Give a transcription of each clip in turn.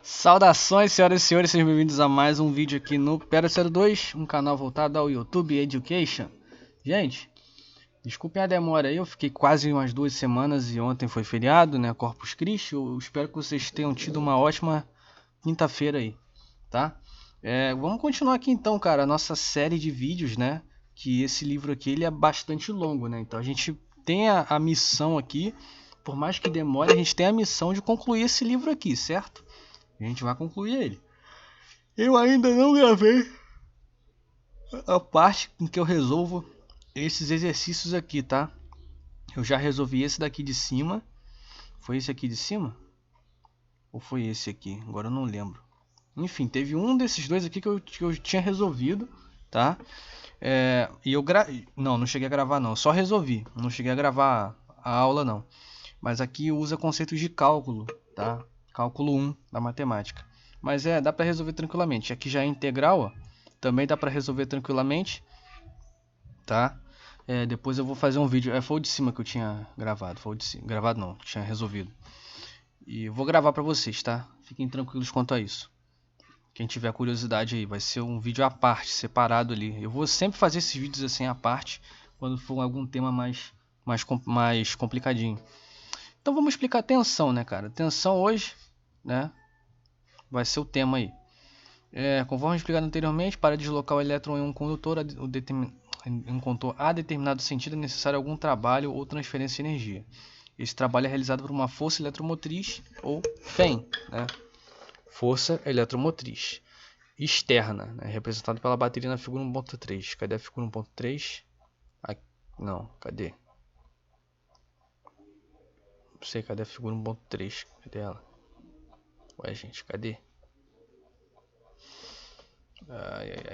Saudações, senhoras e senhores, sejam bem-vindos a mais um vídeo aqui no Pero02, um canal voltado ao YouTube Education. Gente, desculpem a demora aí, eu fiquei quase umas 2 semanas e ontem foi feriado, né, Corpus Christi. Eu espero que vocês tenham tido uma ótima quinta-feira aí, tá? Vamos continuar aqui então, cara, a nossa série de vídeos, né, que esse livro aqui ele é bastante longo, né, então a gente tem a missão aqui, por mais que demore, a gente tem a missão de concluir esse livro aqui, certo? A gente vai concluir ele. Eu ainda não gravei a parte em que eu resolvo esses exercícios aqui, tá? Eu já resolvi esse daqui de cima. Foi esse aqui de cima? Ou foi esse aqui? Agora eu não lembro. Enfim, teve um desses dois aqui que eu tinha resolvido, tá? E eu não cheguei a gravar não. Só resolvi. Não cheguei a gravar a aula não. Mas aqui usa conceitos de cálculo, tá? Cálculo 1 da matemática. Mas dá para resolver tranquilamente. Aqui já é integral, ó. Também dá para resolver tranquilamente, tá? Depois eu vou fazer um vídeo. Foi o de cima que eu tinha gravado. Foi o de cima. Gravado não, tinha resolvido. E eu vou gravar para vocês, tá? Fiquem tranquilos quanto a isso. Quem tiver curiosidade aí, vai ser um vídeo à parte, separado ali. Eu vou sempre fazer esses vídeos assim à parte, quando for algum tema mais complicadinho. Então vamos explicar tensão, né, cara? Tensão hoje, né, vai ser o tema aí. Conforme explicado anteriormente, para deslocar o elétron em um condutor a determinado sentido é necessário algum trabalho ou transferência de energia. Esse trabalho é realizado por uma força eletromotriz ou FEM, né? Força eletromotriz externa, né? Representado pela bateria na figura 1.3. Cadê a figura 1.3? Não, cadê? Não sei, cadê a figura 1.3? Cadê ela? Ué, gente, cadê?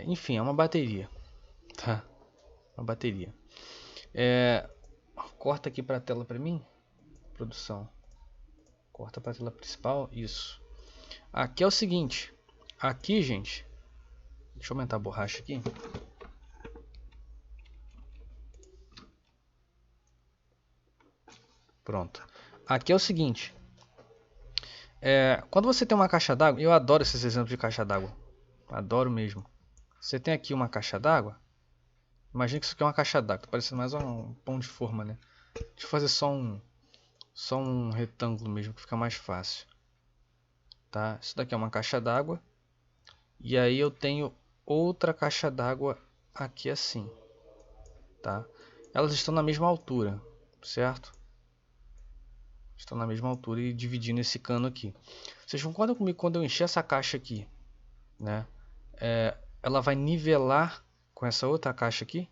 Enfim, é uma bateria, tá? Uma bateria. Corta aqui para a tela para mim, produção. Corta para a tela principal, isso. Aqui é o seguinte. Aqui, gente, deixa eu aumentar a borracha aqui. Pronto. Aqui é o seguinte. Quando você tem uma caixa d'água, eu adoro esses exemplos de caixa d'água. Adoro mesmo. Você tem aqui uma caixa d'água. Imagina que isso aqui é uma caixa d'água. Tá parecendo mais um pão de forma, né? Deixa eu fazer só um retângulo mesmo, que fica mais fácil. Tá? Isso daqui é uma caixa d'água. E aí eu tenho outra caixa d'água aqui assim. Tá? Elas estão na mesma altura, certo? Estão na mesma altura e dividindo esse cano aqui. Vocês concordam comigo quando eu encher essa caixa aqui, né? Ela vai nivelar com essa outra caixa aqui,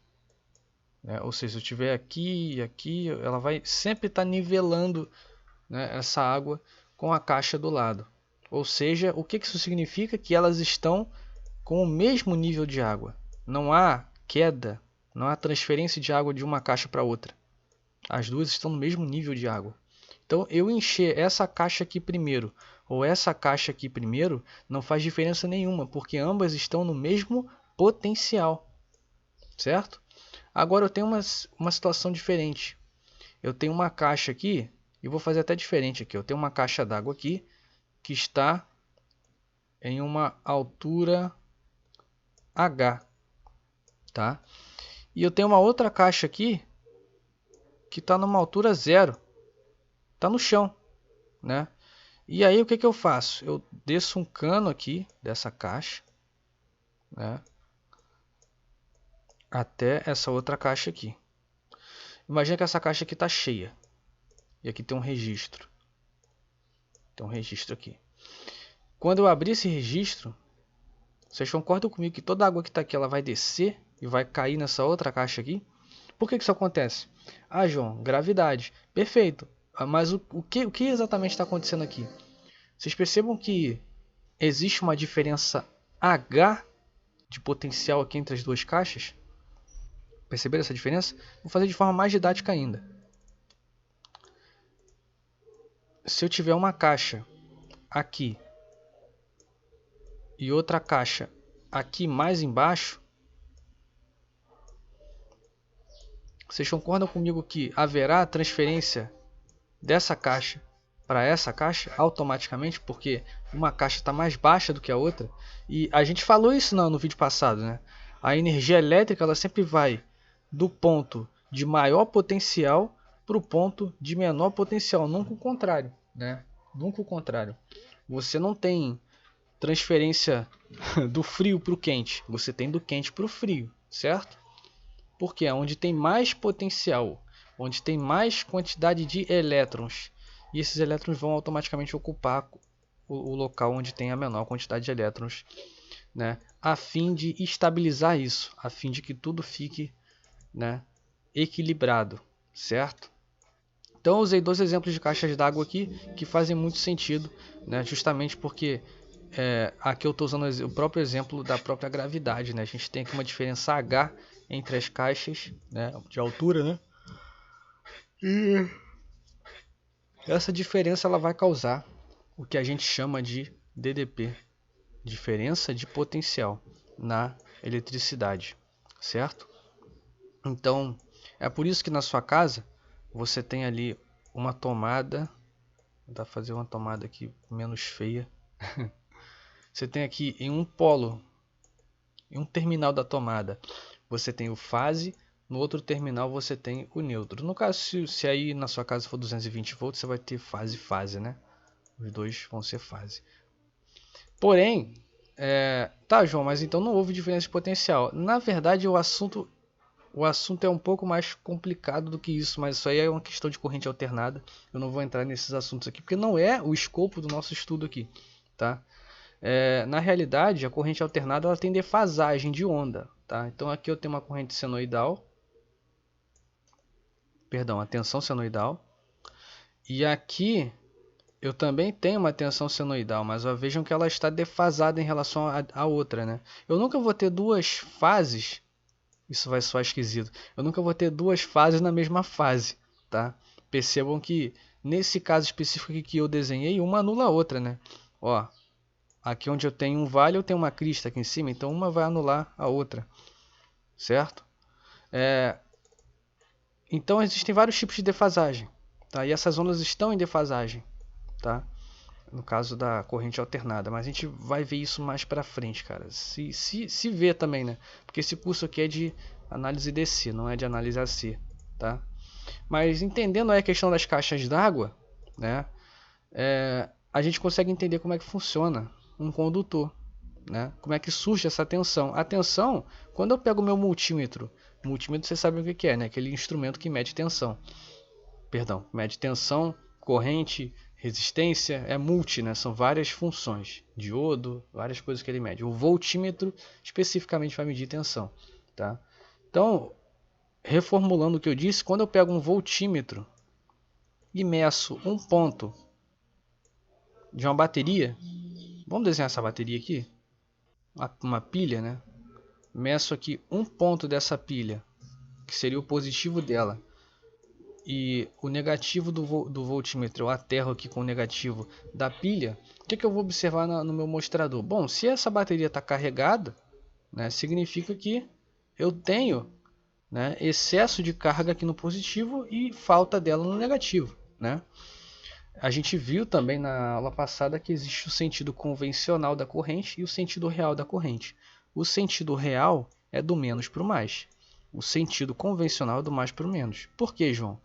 né? Ou seja, se eu tiver aqui e aqui, ela vai sempre estar nivelando, né, essa água com a caixa do lado. Ou seja, o que isso significa? Que elas estão com o mesmo nível de água. Não há queda, não há transferência de água de uma caixa para outra. As duas estão no mesmo nível de água. Então, eu encher essa caixa aqui primeiro ou essa caixa aqui primeiro não faz diferença nenhuma, porque ambas estão no mesmo potencial, certo? Agora eu tenho uma situação diferente. Eu tenho uma caixa aqui, e vou fazer até diferente aqui. Eu tenho uma caixa d'água aqui que está em uma altura H, tá? E eu tenho uma outra caixa aqui que está numa altura 0, está no chão, né? E aí o que eu faço? Eu desço um cano aqui dessa caixa, né, até essa outra caixa aqui. Imagina que essa caixa aqui está cheia. E aqui tem um registro. Tem um registro aqui. Quando eu abrir esse registro, vocês concordam comigo que toda a água que está aqui ela vai descer e vai cair nessa outra caixa aqui? Por que isso acontece? Ah, João, gravidade. Perfeito. Mas o que exatamente está acontecendo aqui? Vocês percebam que existe uma diferença H de potencial aqui entre as duas caixas? Perceberam essa diferença? Vou fazer de forma mais didática ainda. Se eu tiver uma caixa aqui e outra caixa aqui mais embaixo, vocês concordam comigo que haverá transferência dessa caixa para essa caixa automaticamente, porque uma caixa está mais baixa do que a outra. E a gente falou isso no vídeo passado, né? A energia elétrica ela sempre vai do ponto de maior potencial para o ponto de menor potencial, nunca o contrário, né? Nunca o contrário. Você não tem transferência do frio para o quente, você tem do quente para o frio, certo? Porque é onde tem mais potencial, onde tem mais quantidade de elétrons, e esses elétrons vão automaticamente ocupar o local onde tem a menor quantidade de elétrons, né? A fim de estabilizar isso, a fim de que tudo fique, né, equilibrado, certo? Então eu usei dois exemplos de caixas d'água aqui que fazem muito sentido, né? Justamente porque aqui eu estou usando o próprio exemplo da própria gravidade, né? A gente tem aqui uma diferença H entre as caixas, né, de altura, né? E essa diferença ela vai causar o que a gente chama de DDP, diferença de potencial na eletricidade, certo? Então, é por isso que na sua casa você tem ali uma tomada, vou tentar fazer uma tomada aqui menos feia. Você tem aqui em um polo, em um terminal da tomada, você tem o fase, no outro terminal você tem o neutro. No caso, se aí na sua casa for 220 volts, você vai ter fase e fase, né? Os dois vão ser fase. Porém, tá, João, mas então não houve diferença de potencial. Na verdade, o assunto é um pouco mais complicado do que isso, mas isso aí é uma questão de corrente alternada. Eu não vou entrar nesses assuntos aqui, porque não é o escopo do nosso estudo aqui, tá? Na realidade, a corrente alternada ela tem defasagem de onda, tá? Então aqui eu tenho uma corrente senoidal, perdão, a tensão senoidal, e aqui eu também tenho uma tensão senoidal, mas vejam que ela está defasada em relação à outra, né? Eu nunca vou ter duas fases, isso vai soar esquisito, eu nunca vou ter duas fases na mesma fase, tá? Percebam que nesse caso específico aqui que eu desenhei, uma anula a outra, né? Ó, aqui onde eu tenho um vale, eu tenho uma crista aqui em cima, então uma vai anular a outra, certo? Então existem vários tipos de defasagem, tá? E essas ondas estão em defasagem, tá? No caso da corrente alternada, mas a gente vai ver isso mais pra frente, cara. Se vê também, né? Porque esse curso aqui é de análise DC, não é de análise AC, tá? Mas entendendo aí a questão das caixas d'água, né? A gente consegue entender como é que funciona um condutor, né? Como é que surge essa tensão? A tensão, quando eu pego o meu multímetro vocês sabem o que é, né? Aquele instrumento que mede tensão. Perdão, mede tensão, corrente, resistência, é multi, né? São várias funções, diodo, várias coisas que ele mede. O voltímetro especificamente vai medir tensão, tá? Então, reformulando o que eu disse, quando eu pego um voltímetro e meço um ponto de uma bateria, vamos desenhar essa bateria aqui, uma pilha, né? Meço aqui um ponto dessa pilha, que seria o positivo dela, e o negativo do voltímetro, eu aterro aqui com o negativo da pilha. O que eu vou observar no meu mostrador? Bom, se essa bateria está carregada, né, significa que eu tenho, né, excesso de carga aqui no positivo e falta dela no negativo, né? A gente viu também na aula passada que existe o sentido convencional da corrente e o sentido real da corrente. O sentido real é do menos para o mais. O sentido convencional é do mais para o menos. Por que, João?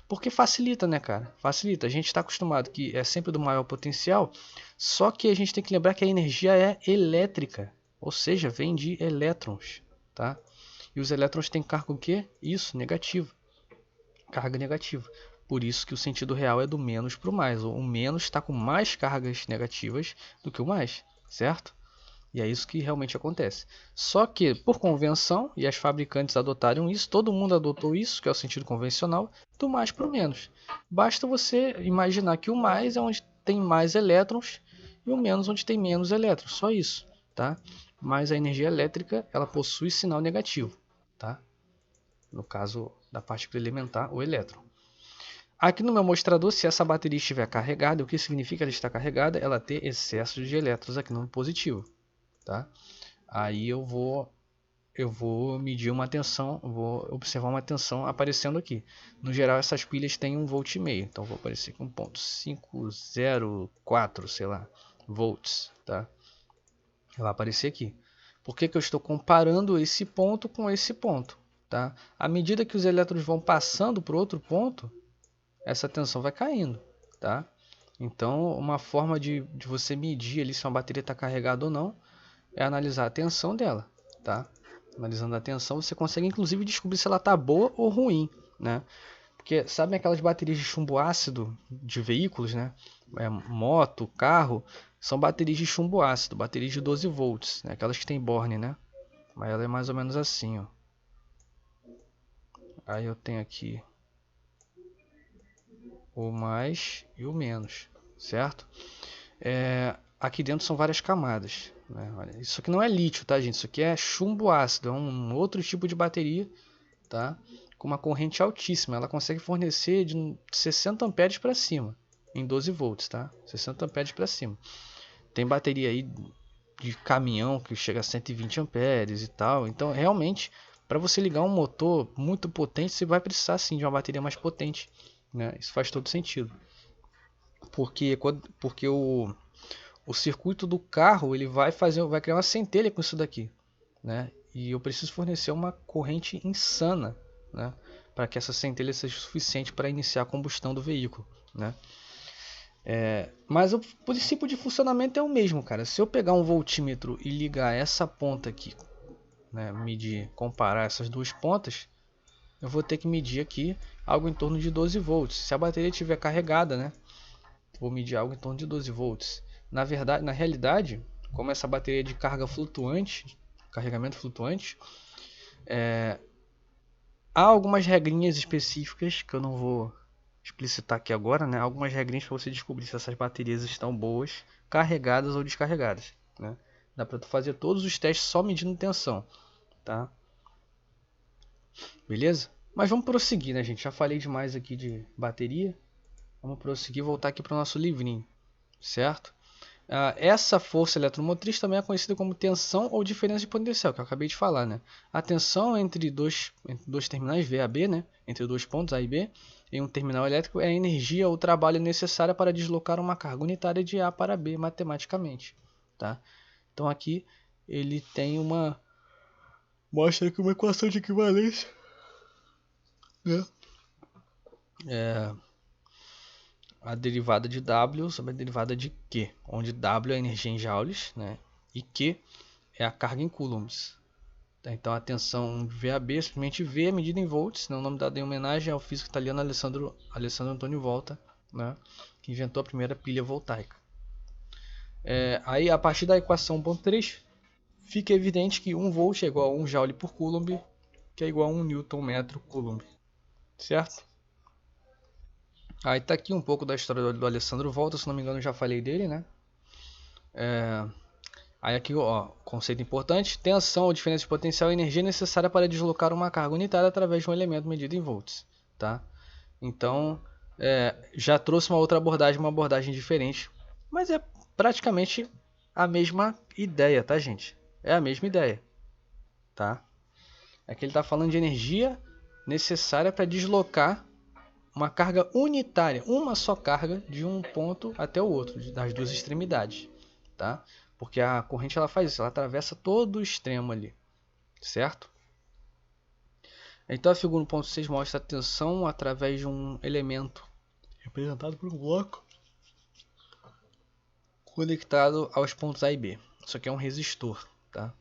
Porque facilita, né, cara? Facilita. A gente está acostumado que é sempre do maior potencial, só que a gente tem que lembrar que a energia é elétrica, ou seja, vem de elétrons, tá? E os elétrons têm carga o quê? Isso, negativa. Carga negativa. Por isso que o sentido real é do menos para o mais. O menos está com mais cargas negativas do que o mais, certo? E é isso que realmente acontece. Só que, por convenção, e as fabricantes adotaram isso, todo mundo adotou isso, que é o sentido convencional, do mais para o menos. Basta você imaginar que o mais é onde tem mais elétrons e o menos onde tem menos elétrons. Só isso, tá? Mas a energia elétrica, ela possui sinal negativo, tá? No caso da partícula elementar, o elétron. Aqui no meu mostrador, se essa bateria estiver carregada, o que significa ela estar carregada? Ela ter excesso de elétrons aqui no positivo, tá? Aí eu vou eu vou medir uma tensão, vou observar uma tensão aparecendo aqui. No geral, essas pilhas têm 1,5 volt, então vou aparecer com 1,504, sei lá, volts, tá? Vai aparecer aqui. Por que que eu estou comparando esse ponto com esse ponto, tá? À medida que os elétrons vão passando para o outro ponto, essa tensão vai caindo, tá? Então, uma forma de você medir ali se uma bateria está carregada ou não é analisar a tensão dela, tá? Analisando a tensão, você consegue inclusive descobrir se ela está boa ou ruim, né? Porque sabem aquelas baterias de chumbo ácido de veículos, né? Moto, carro, são baterias de chumbo ácido, baterias de 12 volts, né? Aquelas que tem borne, né? Mas ela é mais ou menos assim, ó. Aí eu tenho aqui o mais e o menos, certo? Aqui dentro são várias camadas, né? Olha, isso aqui não é lítio, tá, gente? Isso aqui é chumbo ácido, é um outro tipo de bateria, tá? Com uma corrente altíssima, ela consegue fornecer de 60 amperes para cima, em 12 volts, tá? 60 amperes para cima. Tem bateria aí de caminhão que chega a 120 amperes e tal. Então, realmente, para você ligar um motor muito potente, você vai precisar sim de uma bateria mais potente, né? Isso faz todo sentido. Porque o circuito do carro ele vai criar uma centelha com isso daqui, né? E eu preciso fornecer uma corrente insana, né? Para que essa centelha seja suficiente para iniciar a combustão do veículo, né? Mas o princípio de funcionamento é o mesmo, cara. Se eu pegar um voltímetro e ligar essa ponta aqui, né? Comparar essas duas pontas, eu vou ter que medir aqui algo em torno de 12 volts. Se a bateria estiver carregada, né? Vou medir algo em torno de 12 volts. Na realidade, como essa bateria é de carga flutuante, carregamento flutuante, há algumas regrinhas específicas que eu não vou explicitar aqui agora, né? Algumas regrinhas para você descobrir se essas baterias estão boas, carregadas ou descarregadas, né? Dá para tu fazer todos os testes só medindo tensão, tá? Beleza? Mas vamos prosseguir, né, gente? Já falei demais aqui de bateria. Vamos prosseguir e voltar aqui para o nosso livrinho, certo? Essa força eletromotriz também é conhecida como tensão ou diferença de potencial, que eu acabei de falar, né? A tensão entre dois terminais VAB, né? Entre dois pontos A e B, em um terminal elétrico é a energia ou trabalho necessária para deslocar uma carga unitária de A para B matematicamente, tá? Então aqui ele tem mostra aqui uma equação de equivalência, né? A derivada de W sobre a derivada de Q, onde W é a energia em joules, né? E Q é a carga em coulombs. Então a tensão VAB, simplesmente V, é medida em volts, né? O nome dado em homenagem ao físico italiano Alessandro Antonio Volta, né? Que inventou a primeira pilha voltaica. Aí a partir da equação 1.3 fica evidente que 1 volt é igual a 1 joule por coulomb, que é igual a 1 newton metro coulomb, certo? Aí tá aqui um pouco da história do Alessandro Volta, se não me engano eu já falei dele, né? Aí aqui, ó, conceito importante: tensão ou diferença de potencial é a energia necessária para deslocar uma carga unitária através de um elemento medido em volts, tá? Então, já trouxe uma outra abordagem, uma abordagem diferente, mas é praticamente a mesma ideia, tá, gente? É a mesma ideia, tá? Aqui ele está falando de energia necessária para deslocar uma carga unitária, uma só carga de um ponto até o outro, das duas extremidades, tá? Porque a corrente ela faz isso, ela atravessa todo o extremo ali, certo? Então a figura 1.6 mostra a tensão através de um elemento representado por um bloco conectado aos pontos A e B. Isso aqui é um resistor, tá?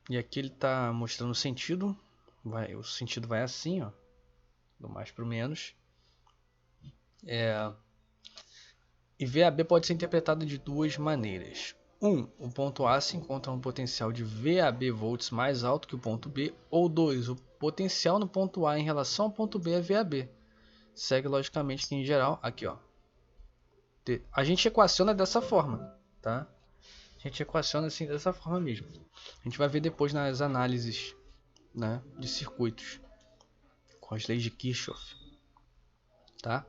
E aqui ele está mostrando o sentido. O sentido vai assim, ó, do mais para o menos. E VAB pode ser interpretado de duas maneiras. O ponto A se encontra um potencial de VAB volts mais alto que o ponto B. Ou 2, o potencial no ponto A em relação ao ponto B é VAB. Segue logicamente que em geral, aqui ó, a gente equaciona dessa forma, tá? A gente equaciona assim dessa forma mesmo. A gente vai ver depois nas análises, né, de circuitos com as leis de Kirchhoff, tá?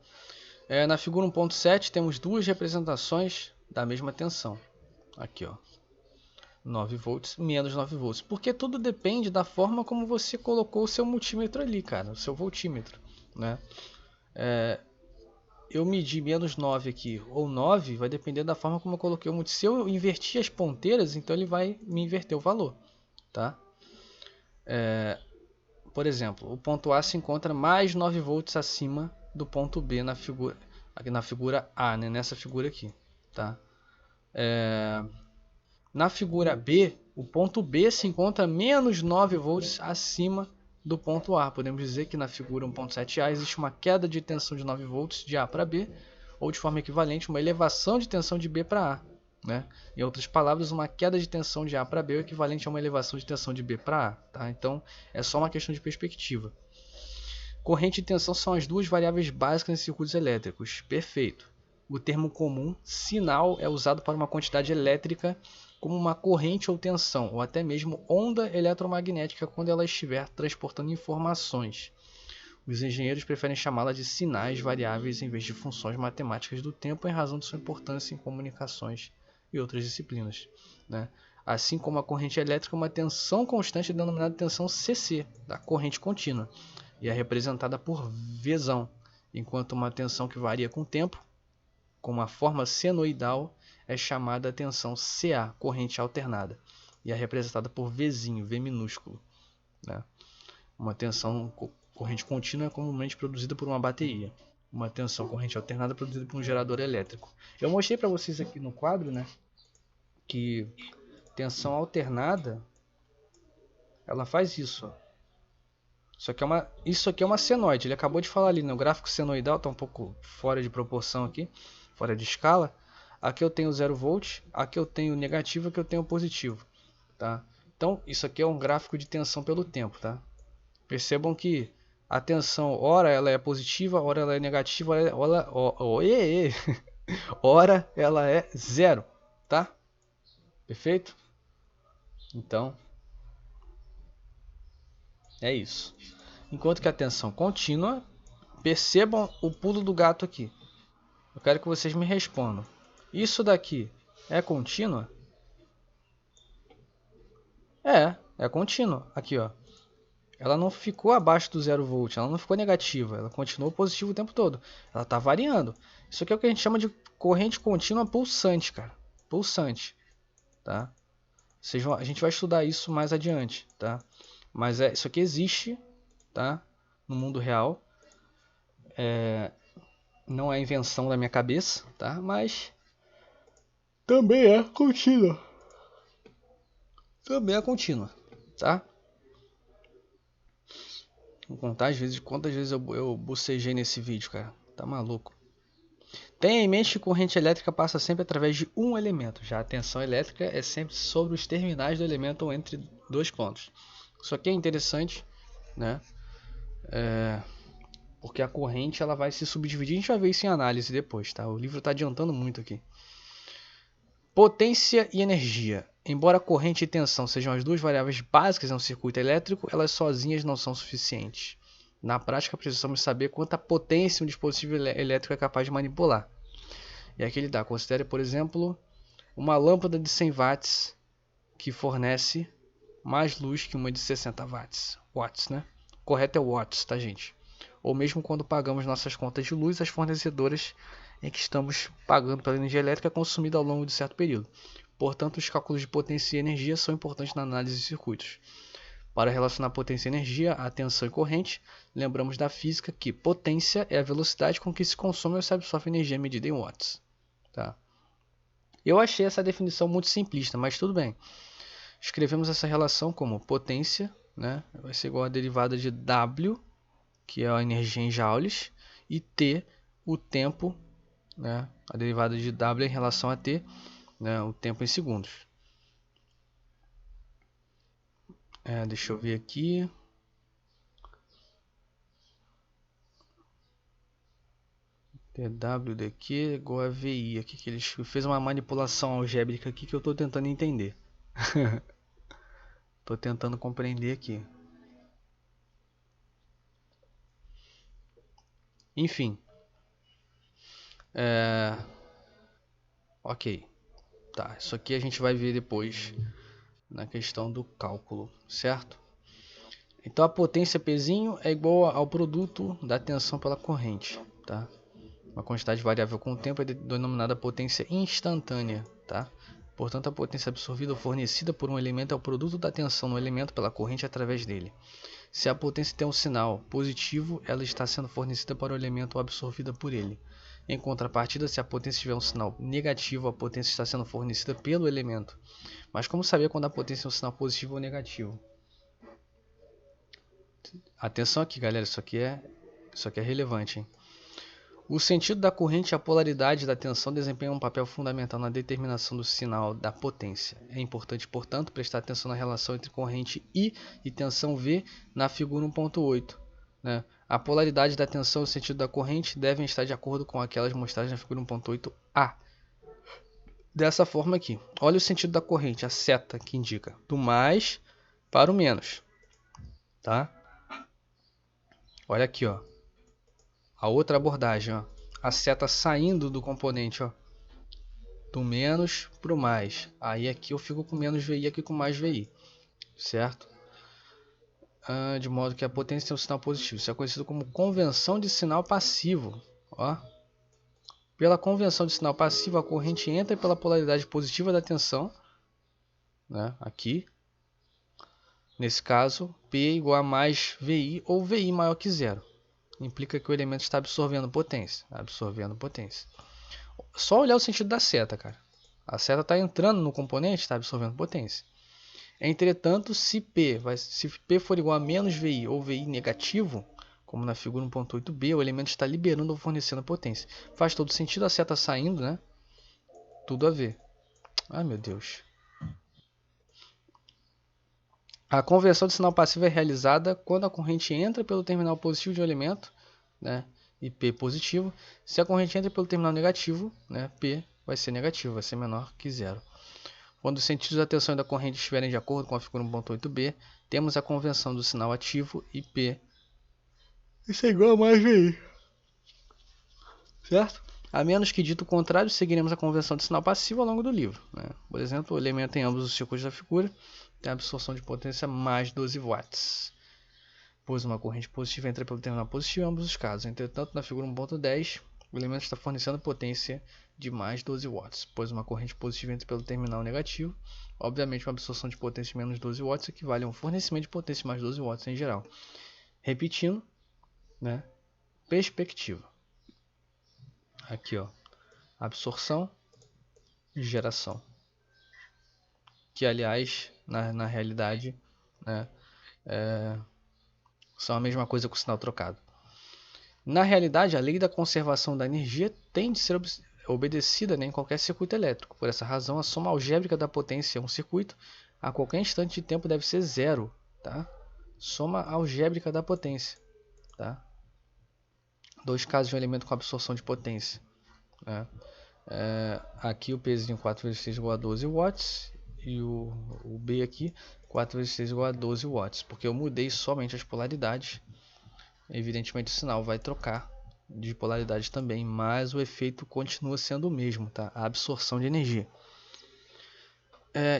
Na figura 1.7 temos duas representações da mesma tensão. Aqui, ó. 9 volts, menos 9 volts. Porque tudo depende da forma como você colocou o seu multímetro ali, cara, o seu voltímetro, né? Eu medi menos 9 aqui ou 9, vai depender da forma como eu coloquei o multímetro. Se eu invertir as ponteiras, então ele vai me inverter o valor, tá? Por exemplo, o ponto A se encontra mais 9 volts acima do ponto B na figura, aqui na figura A, né? Nessa figura aqui, tá? Na figura B, o ponto B se encontra menos 9 volts acima do ponto A. Podemos dizer que na figura 1.7a existe uma queda de tensão de 9 volts de A para B, ou de forma equivalente, uma elevação de tensão de B para A. Né? Em outras palavras, uma queda de tensão de A para B é equivalente a uma elevação de tensão de B para A. Tá? Então, é só uma questão de perspectiva. Corrente e tensão são as duas variáveis básicas em circuitos elétricos. Perfeito. O termo comum, sinal, é usado para uma quantidade elétrica como uma corrente ou tensão, ou até mesmo onda eletromagnética quando ela estiver transportando informações. Os engenheiros preferem chamá-la de sinais variáveis em vez de funções matemáticas do tempo em razão de sua importância em comunicações e outras disciplinas. Né? Assim como a corrente elétrica, uma tensão constante é denominada tensão CC, da corrente contínua, e é representada por Vzão, enquanto uma tensão que varia com o tempo, com uma forma senoidal, é chamada tensão CA, corrente alternada, e é representada por Vzinho, V minúsculo. Né? Uma tensão corrente contínua é comumente produzida por uma bateria. Uma tensão corrente alternada é produzida por um gerador elétrico. Eu mostrei para vocês aqui no quadro, né, que tensão alternada, ela faz isso. Ó. Isso aqui é uma senoide. Ele acabou de falar ali, né? O gráfico senoidal está um pouco fora de proporção aqui, fora de escala. Aqui eu tenho 0 volt, aqui eu tenho negativo, aqui eu tenho positivo, tá? Então isso aqui é um gráfico de tensão pelo tempo, tá? Percebam que a tensão, ora ela é positiva, ora ela é negativa, ora ela é zero, tá? Perfeito? Então é isso. Enquanto que a tensão contínua, percebam o pulo do gato aqui. Eu quero que vocês me respondam. Isso daqui é contínua? É contínua. Aqui, ó. Ela não ficou abaixo do 0 volt, ela não ficou negativa, ela continuou positiva o tempo todo. Ela está variando. Isso aqui é o que a gente chama de corrente contínua pulsante, cara. Pulsante, tá? A gente vai estudar isso mais adiante, tá? Mas isso aqui existe, tá? No mundo real. Não é invenção da minha cabeça, tá? Mas também é contínua. Também é contínua, tá? Vou contar quantas vezes eu bocejei nesse vídeo, cara. Tá maluco. Tenha em mente que corrente elétrica passa sempre através de um elemento. Já a tensão elétrica é sempre sobre os terminais do elemento ou entre dois pontos. Isso aqui é interessante, né? Porque a corrente ela vai se subdividir. A gente vai ver isso em análise depois, tá? O livro está adiantando muito aqui. Potência e energia. Embora corrente e tensão sejam as duas variáveis básicas em um circuito elétrico, elas sozinhas não são suficientes. Na prática, precisamos saber quanta potência um dispositivo elétrico é capaz de manipular. E aqui ele dá. Considere, por exemplo, uma lâmpada de 100 watts que fornece mais luz que uma de 60 watts. Watts, né? Correto é watts, tá, gente? Ou mesmo quando pagamos nossas contas de luz, as fornecedoras em que estamos pagando pela energia elétrica consumida ao longo de certo período. Portanto, os cálculos de potência e energia são importantes na análise de circuitos. Para relacionar potência e energia a tensão e corrente, lembramos da física que potência é a velocidade com que se consome ou se absorve energia medida em watts. Tá? Eu achei essa definição muito simplista, mas tudo bem. Escrevemos essa relação como potência, né, vai ser igual a derivada de W, que é a energia em joules, e T, o tempo, né, a derivada de W em relação a T, né, o tempo em segundos. Deixa eu ver aqui. dW daqui igual a VI. Aqui que ele fez uma manipulação algébrica aqui que eu estou tentando entender. Estou tentando compreender aqui. Enfim. Ok. Tá, isso aqui a gente vai ver depois na questão do cálculo, certo? Então a potência Pzinho é igual ao produto da tensão pela corrente, tá? Uma quantidade variável com o tempo é denominada potência instantânea, tá? Portanto, a potência absorvida ou fornecida por um elemento é o produto da tensão no elemento pela corrente através dele. Se a potência tem um sinal positivo, ela está sendo fornecida para o elemento ou absorvida por ele. Em contrapartida, se a potência tiver um sinal negativo, a potência está sendo fornecida pelo elemento. Mas como saber quando a potência é um sinal positivo ou negativo? Atenção aqui, galera, isso aqui é relevante, hein? O sentido da corrente e a polaridade da tensão desempenham um papel fundamental na determinação do sinal da potência. É importante, portanto, prestar atenção na relação entre corrente I e tensão V na figura 1.8. Né? A polaridade da tensão e o sentido da corrente devem estar de acordo com aquelas mostradas na figura 1.8a. Dessa forma aqui, olha o sentido da corrente, a seta que indica do mais para o menos. Tá? Olha aqui, ó. A outra abordagem, ó, a seta saindo do componente, ó, do menos para o mais. Aí aqui eu fico com menos VI, aqui com mais VI, certo? De modo que a potência tem um sinal positivo. Isso é conhecido como convenção de sinal passivo. Ó. Pela convenção de sinal passivo, a corrente entra pela polaridade positiva da tensão, né, aqui. Nesse caso, P igual a mais VI ou VI maior que zero. Implica que o elemento está absorvendo potência. Só olhar o sentido da seta, cara. A seta está entrando no componente, está absorvendo potência. Entretanto, se P for igual a menos VI ou VI negativo, como na figura 1.8b, o elemento está liberando ou fornecendo potência. Faz todo sentido, a seta saindo, né? Tudo a ver. Ai, meu Deus. A conversão de sinal passivo é realizada quando a corrente entra pelo terminal positivo de um elemento, né, e P positivo. Se a corrente entra pelo terminal negativo, né, P vai ser negativo, vai ser menor que zero. Quando os sentidos da tensão e da corrente estiverem de acordo com a figura 1.8b, temos a convenção do sinal ativo e P. Isso é igual a mais VI. Certo? A menos que dito o contrário, seguiremos a convenção de sinal passivo ao longo do livro. Né? Por exemplo, o elemento em ambos os círculos da figura tem a absorção de potência mais 12 watts, pois uma corrente positiva entra pelo terminal positivo em ambos os casos. Entretanto, na figura 1.10, o elemento está fornecendo potência de mais 12 watts, pois uma corrente positiva entra pelo terminal negativo. Obviamente, uma absorção de potência de menos 12 watts equivale a um fornecimento de potência de mais 12 watts em geral. Repetindo, né? Perspectiva. Aqui, ó, absorção e geração. Que, aliás, na realidade, né, são a mesma coisa com o sinal trocado. Na realidade, a lei da conservação da energia tem de ser obedecida, né, em qualquer circuito elétrico. Por essa razão, a soma algébrica da potência em um circuito a qualquer instante de tempo deve ser zero. Tá? Soma algébrica da potência. Tá? Dois casos de um elemento com absorção de potência. Né? Aqui o Pzinho 4 vezes 6 igual a 12 watts. E o B aqui 4 vezes 6 igual a 12 watts. Porque eu mudei somente as polaridades. Evidentemente o sinal vai trocar de polaridade também, mas o efeito continua sendo o mesmo, tá? A absorção de energia.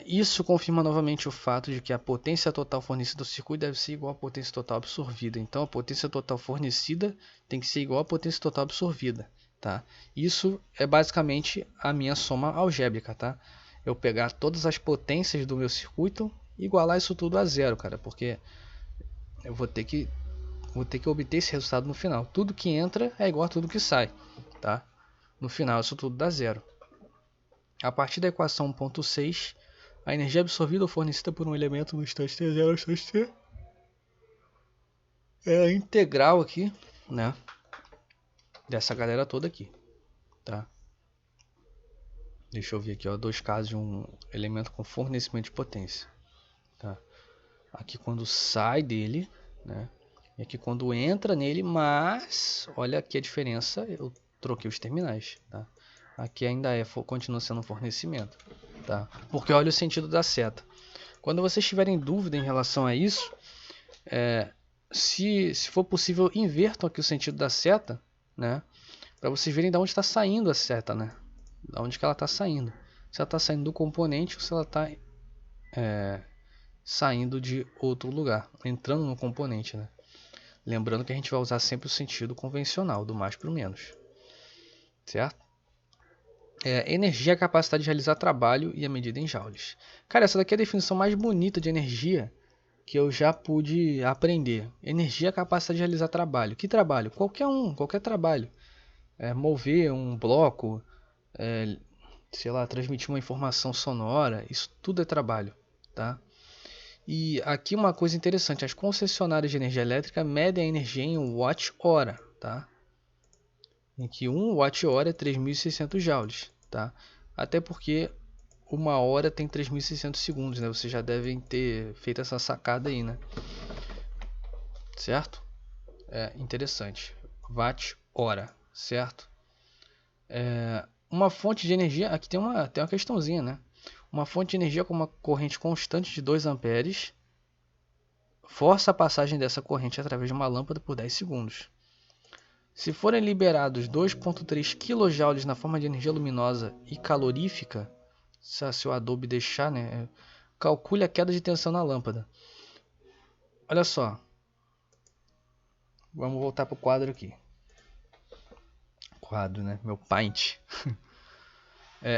Isso confirma novamente o fato de que a potência total fornecida ao circuito deve ser igual à potência total absorvida. Então a potência total fornecida tem que ser igual à potência total absorvida. Tá? Isso é basicamente a minha soma algébrica. Tá? Eu pegar todas as potências do meu circuito e igualar isso tudo a zero, cara, porque eu vou ter que obter esse resultado no final. Tudo que entra é igual a tudo que sai. Tá? No final isso tudo dá zero. A partir da equação 1.6, a energia absorvida ou fornecida por um elemento no instante t0 ao instante t é a integral aqui, né, dessa galera toda aqui, tá? Deixa eu ver aqui, ó, dois casos de um elemento com fornecimento de potência, tá? Aqui quando sai dele, né, e aqui quando entra nele, mas olha aqui a diferença, eu troquei os terminais, tá? Aqui ainda continua sendo um fornecimento, tá? Porque olha o sentido da seta. Quando vocês tiverem dúvida em relação a isso, se for possível, invertam aqui o sentido da seta, né? Para vocês verem de onde está saindo a seta, né? De onde que ela está saindo. Se ela está saindo do componente ou se ela está saindo de outro lugar, entrando no componente, né? Lembrando que a gente vai usar sempre o sentido convencional, do mais para o menos, certo? Energia é a capacidade de realizar trabalho e a medida em joules. Cara, essa daqui é a definição mais bonita de energia que eu já pude aprender. Energia é a capacidade de realizar trabalho. Que trabalho? Qualquer trabalho. Mover um bloco, sei lá, transmitir uma informação sonora, isso tudo é trabalho, tá? E aqui uma coisa interessante, as concessionárias de energia elétrica medem a energia em watt-hora, tá? Em que 1 watt-hora é 3.600 joules, tá? Até porque uma hora tem 3.600 segundos, né? Vocês já devem ter feito essa sacada aí, né? Certo? Interessante. Watt-hora, certo? Uma fonte de energia, aqui tem uma questãozinha, né? Uma fonte de energia com uma corrente constante de 2 amperes força a passagem dessa corrente através de uma lâmpada por 10 segundos. Se forem liberados 2,3 kJ na forma de energia luminosa e calorífica, se o Adobe deixar, né, calcule a queda de tensão na lâmpada. Olha só. Vamos voltar para o quadro aqui. Quadro, né? Meu Paint.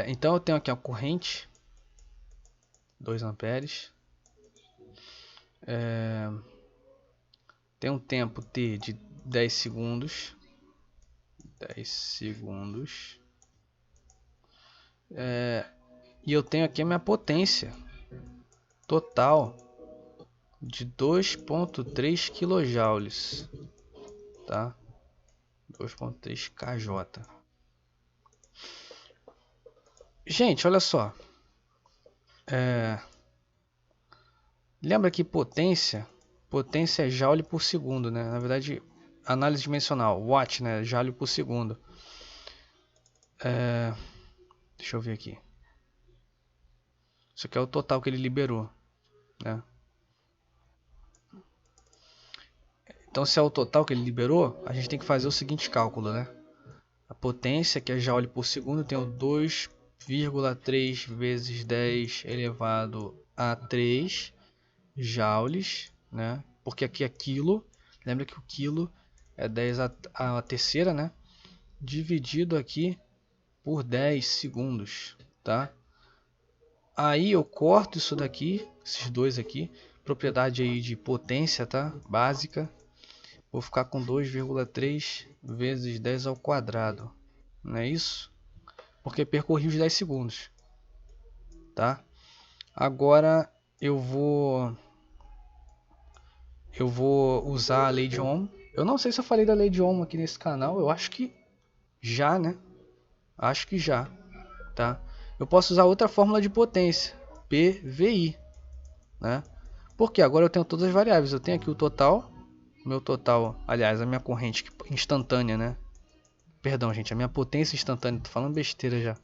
Então eu tenho aqui a corrente 2 amperes. Tem um tempo T de 10 segundos. 10 segundos. E eu tenho aqui a minha potência total de 2,3 kJ, tá? 2,3 kJ. Gente, olha só. Lembra que potência é joule por segundo, né? Na verdade, análise dimensional, watt, né? Joule por segundo. Deixa eu ver aqui. Isso aqui é o total que ele liberou, né? Então, se é o total que ele liberou, a gente tem que fazer o seguinte cálculo, né? A potência, que é joule por segundo, tem o 2,3 vezes 10 elevado a 3 joules, né? Porque aqui é quilo. Lembra que o quilo é 10 a terceira, né? Dividido aqui por 10 segundos, tá? Aí eu corto isso daqui, esses dois aqui, propriedade aí de potência, tá? Básica. Vou ficar com 2,3 vezes 10 ao quadrado, não é isso? Porque percorri os 10 segundos, tá? Agora eu vou usar a lei de Ohm. Eu não sei se eu falei da lei de Ohm aqui nesse canal, eu acho que já, né? Acho que já, tá? Eu posso usar outra fórmula de potência, PVI, né? Porque agora eu tenho todas as variáveis. Eu tenho aqui o total, meu total, aliás, a minha corrente instantânea, né? Perdão, gente, a minha potência instantânea, tô falando besteira já.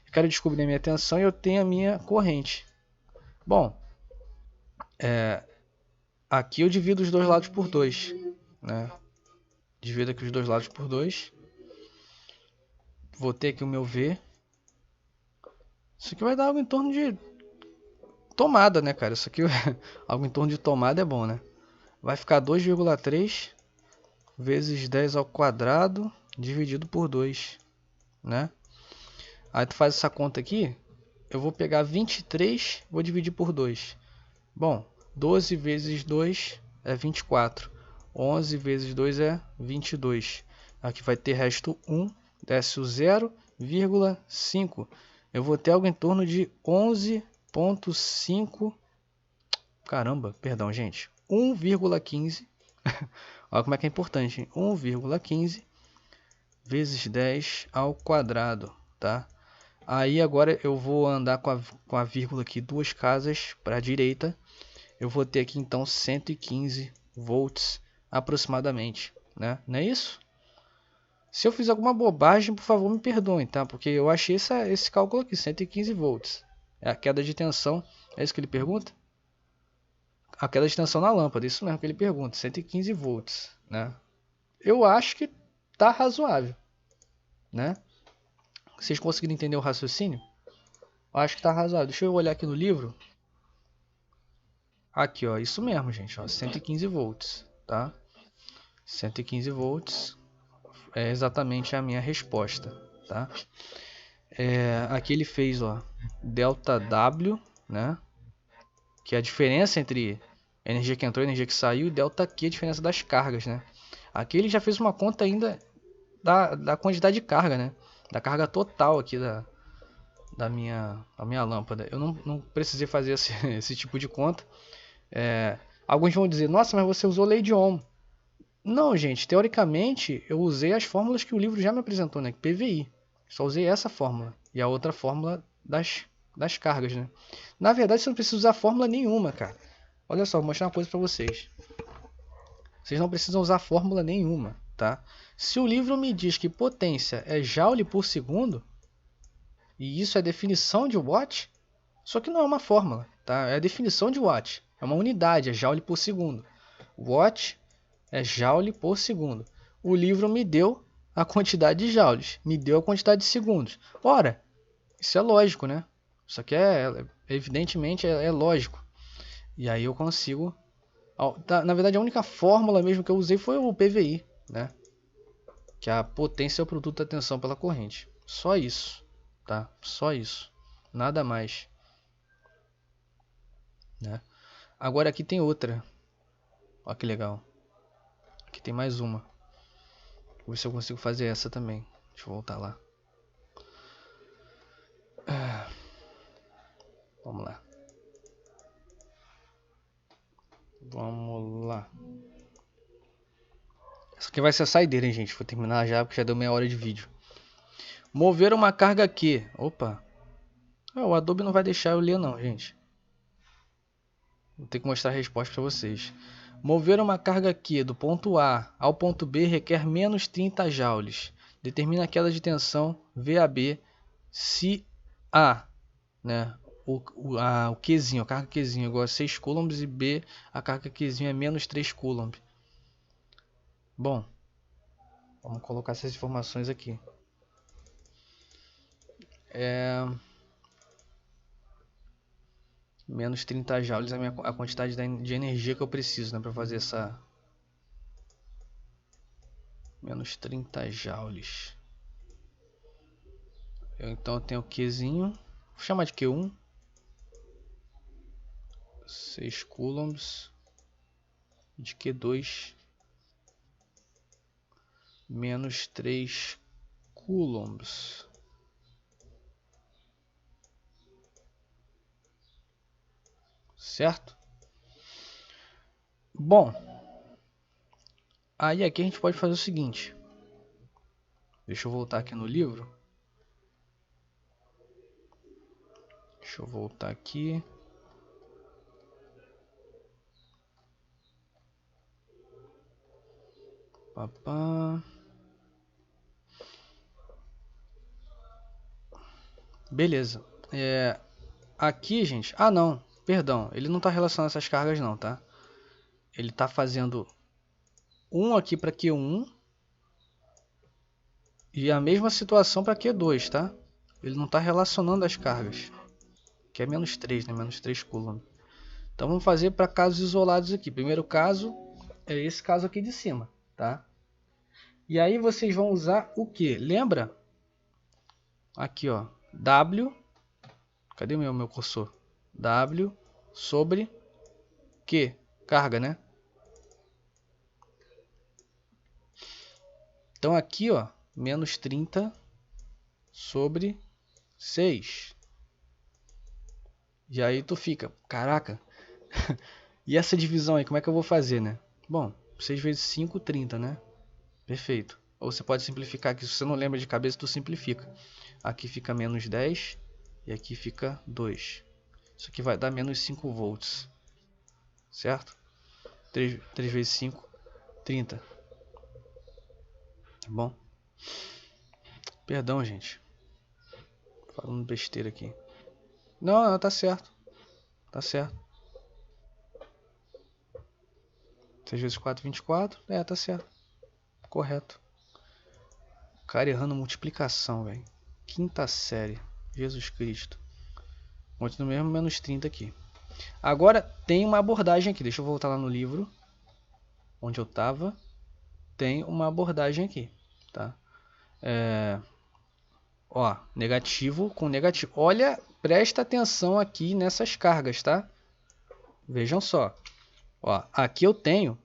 Eu quero descobrir a minha tensão e eu tenho a minha corrente. Bom, aqui eu divido os dois lados por 2, né? Divido aqui os dois lados por 2. Vou ter aqui o meu V. Isso aqui vai dar algo em torno de tomada, né, cara? Isso aqui algo em torno de tomada é bom, né? Vai ficar 2,3 vezes 10 ao quadrado dividido por 2, né? Aí tu faz essa conta aqui. Eu vou pegar 23, vou dividir por 2. Bom, 12 vezes 2 é 24. 11 vezes 2 é 22. Aqui vai ter resto 1, desce o 0,5. Eu vou ter algo em torno de 11,5. Caramba, perdão, gente. 1,15. Olha como é que é importante, hein? 1,15 vezes 10 ao quadrado, tá? Aí agora eu vou andar com a vírgula aqui duas casas para a direita. Eu vou ter aqui então 115 volts aproximadamente, né? Não é isso? Se eu fiz alguma bobagem, por favor me perdoem, tá? Porque eu achei esse cálculo aqui, 115 volts. É a queda de tensão, é isso que ele pergunta? A queda de tensão na lâmpada, isso mesmo que ele pergunta, 115 volts, né? Eu acho que tá razoável, né? Vocês conseguiram entender o raciocínio? Eu acho que tá razoável. Deixa eu olhar aqui no livro. Aqui, ó, isso mesmo, gente, ó, 115 volts, tá? 115 volts é exatamente a minha resposta, tá? Aqui ele fez, ó, delta W, né? Que é a diferença entre a energia que entrou e a energia que saiu, e delta Q, a diferença das cargas, né? Aqui ele já fez uma conta ainda da quantidade de carga, né? Da carga total aqui da minha lâmpada. Eu não precisei fazer esse tipo de conta. Alguns vão dizer, nossa, mas você usou lei de Ohm. Não, gente, teoricamente eu usei as fórmulas que o livro já me apresentou, né? PVI. Só usei essa fórmula e a outra fórmula das cargas, né? Na verdade, você não precisa usar fórmula nenhuma, cara. Olha só, vou mostrar uma coisa para vocês. Vocês não precisam usar fórmula nenhuma, tá? Se o livro me diz que potência é joule por segundo, e isso é definição de watt, só que não é uma fórmula, tá? É a definição de watt. É uma unidade, é joule por segundo. Watt é joule por segundo. O livro me deu a quantidade de joules, me deu a quantidade de segundos. Ora, isso é lógico, né? Isso aqui evidentemente é lógico. E aí eu consigo... Na verdade, a única fórmula mesmo que eu usei foi o PVI, né? Que a potência é o produto da tensão pela corrente. Só isso, tá? Só isso. Nada mais, né? Agora aqui tem outra. Olha que legal. Aqui tem mais uma. Vou ver se eu consigo fazer essa também. Deixa eu voltar lá. Vamos lá. Vamos lá. Essa aqui vai ser a saideira, hein, gente? Vou terminar já, porque já deu meia hora de vídeo. Mover uma carga aqui. Opa. O Adobe não vai deixar eu ler não, gente. Vou ter que mostrar a resposta para vocês. Mover uma carga Q do ponto A ao ponto B requer menos 30 joules. Determina a queda de tensão VAB se A, né? O Qzinho, a carga Qzinho é igual a 6 coulombs e B, a carga Qzinho é menos 3 coulombs. Bom, vamos colocar essas informações aqui. Menos 30 joules é a quantidade de energia que eu preciso, né, para fazer essa... Menos 30 joules. Então eu tenho o Qzinho. Vou chamar de Q1. 6 coulombs. De Q2. Menos 3 coulombs. Certo? Bom. Aí aqui a gente pode fazer o seguinte. Deixa eu voltar aqui no livro. Deixa eu voltar aqui. Papá. Beleza. Aqui, gente... Ah, não. Perdão. Ele não está relacionando essas cargas não, tá? Ele está fazendo um aqui para Q1. E a mesma situação para Q2, tá? Ele não está relacionando as cargas. Que é menos 3, né? Menos 3 coulombs. Então vamos fazer para casos isolados aqui. Primeiro caso é esse caso aqui de cima, tá? E aí vocês vão usar o que? Lembra? Aqui, ó. W. Cadê o meu cursor? W sobre Q. Carga, né? Então aqui, ó. Menos 30 sobre 6. E aí tu fica, caraca. E essa divisão aí, como é que eu vou fazer, né? Bom, 6 vezes 5, 30, né? Perfeito. Ou você pode simplificar aqui, se você não lembra de cabeça, tu simplifica. Aqui fica menos 10 e aqui fica 2. Isso aqui vai dar menos 5 volts. Certo? 3 vezes 5, 30. Tá bom? Perdão, gente. Falando besteira aqui. Não, tá certo. Tá certo. 6 vezes 4, 24. Tá certo. Correto. O cara errando multiplicação, velho. Quinta série. Jesus Cristo. Continua mesmo menos 30 aqui. Agora tem uma abordagem aqui. Deixa eu voltar lá no livro onde eu estava. Tem uma abordagem aqui, tá? Ó, negativo com negativo. Olha, presta atenção aqui nessas cargas, tá? Vejam só. Ó, aqui eu tenho.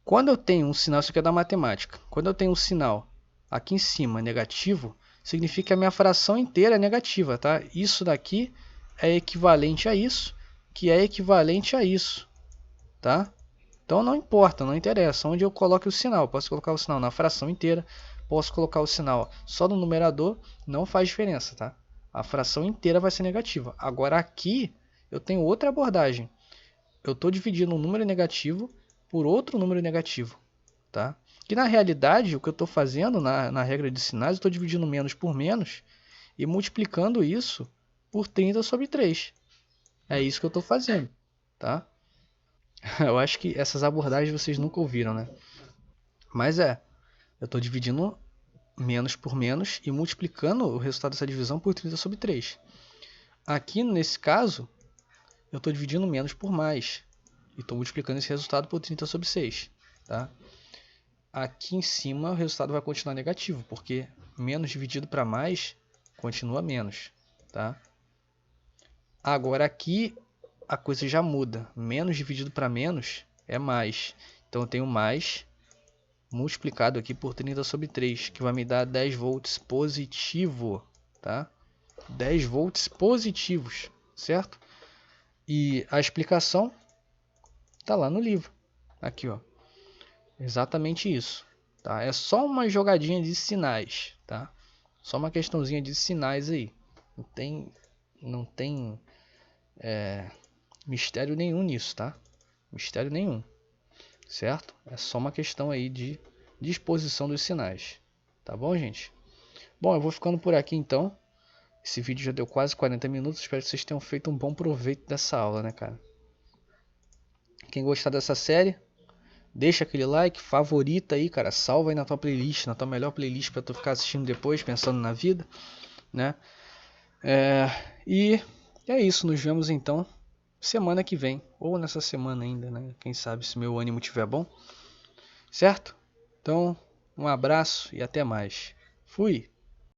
Quando eu tenho um sinal, isso aqui é da matemática. Quando eu tenho um sinal aqui em cima negativo, significa que a minha fração inteira é negativa, tá? Isso daqui é equivalente a isso, que é equivalente a isso, tá? Então não importa, não interessa onde eu coloque o sinal. Posso colocar o sinal na fração inteira, posso colocar o sinal só no numerador, não faz diferença, tá? A fração inteira vai ser negativa. Agora aqui eu tenho outra abordagem. Eu estou dividindo um número negativo por outro número negativo, tá? Que na realidade o que eu estou fazendo na regra de sinais, eu estou dividindo menos por menos e multiplicando isso por 30 sobre 3. É isso que eu estou fazendo, tá? Eu acho que essas abordagens vocês nunca ouviram, né? Mas eu estou dividindo menos por menos e multiplicando o resultado dessa divisão por 30 sobre 3. Aqui, nesse caso, eu estou dividindo menos por mais e estou multiplicando esse resultado por 30 sobre 6. Tá? Aqui em cima o resultado vai continuar negativo, porque menos dividido para mais continua menos. Tá? Agora aqui a coisa já muda. Menos dividido para menos é mais. Então eu tenho mais multiplicado aqui por 30 sobre 3, que vai me dar 10 volts positivo, tá? 10 volts positivos, certo? E a explicação tá lá no livro, aqui, ó. Exatamente isso, tá? É só uma jogadinha de sinais, tá? Só uma questãozinha de sinais aí. Não tem mistério nenhum nisso, tá? Mistério nenhum, certo? É só uma questão aí de disposição dos sinais, tá bom, gente? Bom, eu vou ficando por aqui então. Esse vídeo já deu quase 40 minutos. Espero que vocês tenham feito um bom proveito dessa aula, né, cara? Quem gostar dessa série, deixa aquele like, favorita aí, cara. Salva aí na tua playlist, na tua melhor playlist pra tu ficar assistindo depois, pensando na vida, né? E é isso. Nos vemos então semana que vem. Ou nessa semana ainda, né? Quem sabe se meu ânimo estiver bom. Certo? Então, um abraço e até mais. Fui!